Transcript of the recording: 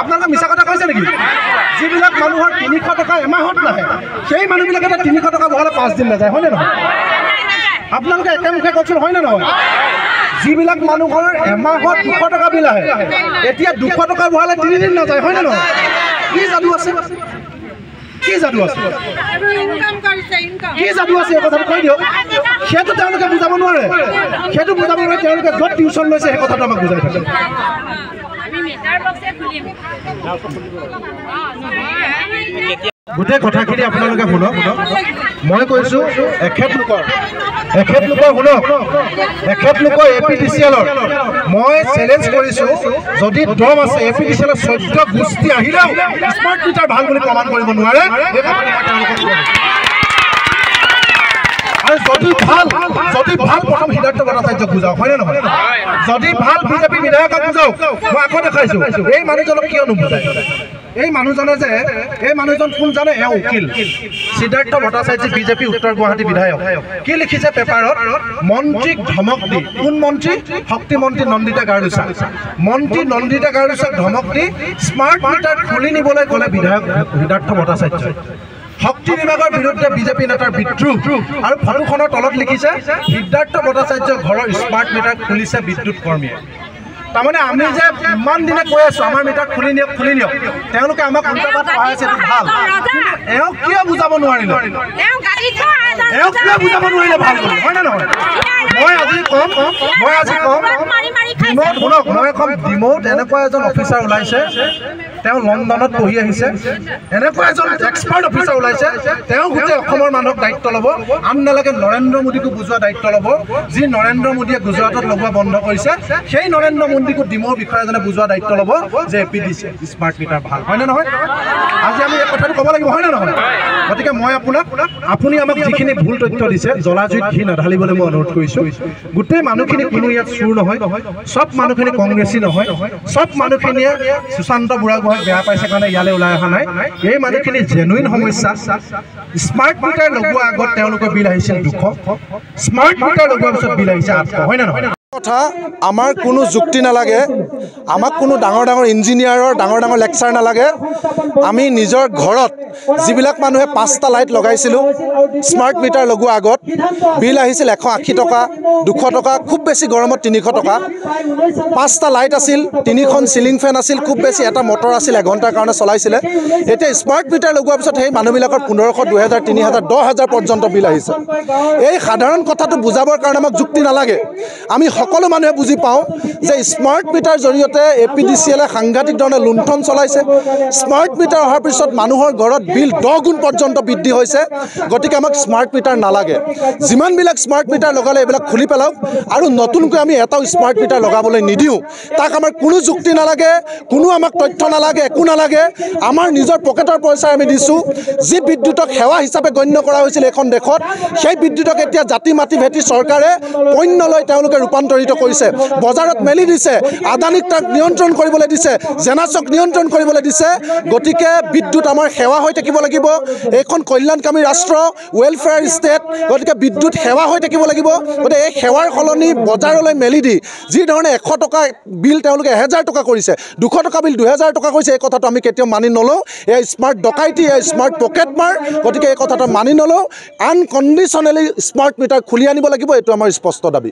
আপোনালোকে মিছা কথা কৈছে নেকি? যিবিলাক মানুহৰ 300 টকা এমাহত নাহে সেই মানুহবিলাকে 300 টকা বহালে 5 দিন নাযায়, হয়নে নহয়? আপোনালোকে একেমুখে কওকচোন, হয়নে নহয়? যিবিলাক মানুহৰ এমাহত 200 টকা বিল আহে এতিয়া 200 টকা বহালে 3 দিন নাযায়, হয়নে নহয়? কি যাদু আছে? কি যাদু আছে? কি যাদু আছে এই কথাটো কৈ দিয়ক। সেইটো তেওঁলোকে বুজাব নোৱাৰে, সেইটো বুজাব নোৱাৰে। তেওঁলোকে য'ত টিউশ্যন লৈছে সেই কথাটো আমাক বুজাই থাকে। গোটেই কথাখিনি আপোনালোকে শুনক। মই কৈছোঁ এখেতলোকৰ শুনক, এখেতলোকৰ APDCLৰ মই চেলেঞ্জ কৰিছোঁ, যদি দম আছে APDCLৰ 14 গোষ্ঠী আহিলেও স্মাৰ্ট মিটাৰ ভাল বুলি প্ৰমাণ কৰিব নোৱাৰে। আৰু যদি ভাল প্ৰথম সিদ্ধাৰ্থ ভট্টাচাৰ্যক বুজাওক, হয়নে নহয়? যদি ভাল বিজেপি বিধায়কক বুজাওক। মই আকৌ দেখাইছোঁ এই মানুহজনক কিয় নুবুজায়। এই মানুহজন কোন জানে? এওঁ উকিল সিদ্ধাৰ্থ ভট্টাচাৰ্য, বিজেপি উত্তৰ গুৱাহাটী বিধায়ক। কি লিখিছে পেপাৰত? মন্ত্ৰীক ধমক দি, কোন মন্ত্ৰী? শক্তি মন্ত্ৰী নন্দিতা গাৰুচা। মন্ত্ৰী নন্দিতা গাৰুচাক ধমক দি স্মাৰ্ট মিটাৰ খুলি নিবলৈ গ'লে বিধায়ক সিদ্ধাৰ্থ ভট্টাচাৰ্য। শক্তি বিভাগৰ বিৰুদ্ধে বিজেপি নেতাৰ বিদ্ৰোহ। আৰু ফটোখনৰ তলত লিখিছে সিদ্ধাৰ্থ ভট্টাচাৰ্যৰ ঘৰৰ স্মাৰ্ট মিটাৰ খুলিছে বিদ্যুৎ কৰ্মীয়ে। তাৰমানে আমি যে ইমান দিনে কৈ আছোঁ আমাৰ মিটাৰ খুলি নিয়ক, তেওঁলোকে আমাক উল্টাপাত পঢ়াই আছে, ভাল। এওঁক কিয় বুজাব নোৱাৰিলে? ভাল কৰি, হয়নে নহয়? মই আজি কম ডিমৌত, শুনক, মই কম ডিমৌত এনেকুৱা এজন অফিচাৰ ওলাইছে, তেওঁ লণ্ডনত পঢ়ি আহিছে। এনেকুৱা এজন এক্সপাৰ্ট অফিচাৰ ওলাইছে, তেওঁ গোটেই অসমৰ মানুহক দায়িত্ব ল'ব। আন নালাগে নৰেন্দ্ৰ মোদীকো বুজোৱা দায়িত্ব ল'ব। যি নৰেন্দ্ৰ মোদীয়ে গুজৰাটত লগোৱা বন্ধ কৰিছে, সেই নৰেন্দ্ৰ মোদীকো ডিমৌৰ বিষয়াজনে বুজোৱা দায়িত্ব ল'ব যে APDC স্মাৰ্ট মিটাৰ ভাল, হয়নে নহয়? আজি আমি এই কথাটো ক'ব লাগিব, হয়নে নহয়? গতিকে মই আপুনি আমাক যিখিনি ভুল তথ্য দিছে, জ্বলাজুইত ঘি নাঢালিবলৈ মই অনুৰোধ কৰিছোঁ। গোটেই মানুহখিনি কোনো ইয়াত চুৰ নহয়, চব মানুহখিনি কংগ্ৰেছী নহয়, চব মানুহখিনিয়ে সুশান্ত বুঢ়াগোহাঁইক বেয়া পাইছে কাৰণে ইয়ালৈ ওলাই অহা নাই। এই মানুহখিনি জেনুইন সমস্যা। স্মাৰ্ট মিটাৰ লগোৱাৰ আগত তেওঁলোকৰ বিল আহিছিল 200, স্মাৰ্ট মিটাৰ লগোৱাৰ পিছত বিল আহিছে 800, হয় নে নহয়? কথা আমাৰ কোনো যুক্তি নালাগে, আমাক কোনো ডাঙৰ ইঞ্জিনিয়াৰৰ ডাঙৰ লেকচাৰ নালাগে। আমি নিজৰ ঘৰত যিবিলাক মানুহে 5টা লাইট লগাইছিলোঁ স্মাৰ্ট মিটাৰ লগোৱাৰ আগত, বিল আহিছিল 180 টকা, 200 টকা, খুব বেছি গৰমত 300 টকা। 5টা লাইট আছিল, 3খন চিলিং ফেন আছিল, খুব বেছি এটা মটৰ আছিল, এঘণ্টাৰ কাৰণে চলাইছিলে। এতিয়া স্মাৰ্ট মিটাৰ লগোৱাৰ পিছত সেই মানুহবিলাকৰ 1500, 2000, 3000, 10,000 পৰ্যন্ত বিল আহিছে। এই সাধাৰণ কথাটো বুজাবৰ কাৰণে আমাক যুক্তি নালাগে। আমি সকলো মানুহে বুজি পাওঁ যে স্মাৰ্ট মিটাৰ জৰিয়তে APDCLে সাংঘাতিক ধৰণে লুণ্ঠন চলাইছে। স্মাৰ্ট মিটাৰ অহাৰ পিছত মানুহৰ ঘৰত বিল 10 গুণ পৰ্যন্ত বৃদ্ধি হৈছে। গতিকে আমাক স্মাৰ্ট মিটাৰ নালাগে। যিমানবিলাক স্মাৰ্ট মিটাৰ লগালে এইবিলাক খুলি পেলাওক, আৰু নতুনকৈ আমি এটাও স্মাৰ্ট মিটাৰ লগাবলৈ নিদিওঁ। তাক আমাৰ কোনো যুক্তি নালাগে, কোনো আমাক তথ্য নালাগে, একো নালাগে। আমাৰ নিজৰ পকেটৰ পইচাই আমি দিছোঁ। যি বিদ্যুতক সেৱা হিচাপে গণ্য কৰা হৈছিল এখন দেশত, সেই বিদ্যুতক এতিয়া জাতি মাতি ভেটি চৰকাৰে পণ্যলৈ তেওঁলোকে ৰূপান্তৰিত কৰিছে, বজাৰত মেলি দিছে। আদানীক তাক নিয়ন্ত্ৰণ কৰিবলৈ দিছে, জেনাছক নিয়ন্ত্ৰণ কৰিবলৈ দিছে। গতিকে বিদ্যুৎ আমাৰ সেৱা হৈ থাকিব লাগিব। এইখন কল্যাণকামী ৰাষ্ট্ৰ, ৱেলফেয়াৰ ষ্টেট। গতিকে বিদ্যুৎ সেৱা হৈ থাকিব লাগিব। গতিকে এই সেৱাৰ সলনি বজাৰলৈ মেলি দি যি ধৰণে 100 টকা বিল তেওঁলোকে 1000 টকা কৰিছে, 200 টকা বিল 2000 টকা কৰিছে, এই কথাটো আমি কেতিয়াও মানি নলওঁ। এয়া স্মাৰ্ট ডকাইটি, এয়া স্মাৰ্ট পকেট মাৰ। গতিকে এই কথাটো মানি নলওঁ। আনকণ্ডিশ্যনেলি স্মাৰ্ট মিটাৰ খুলি আনিব লাগিব, এইটো আমাৰ স্পষ্ট দাবী।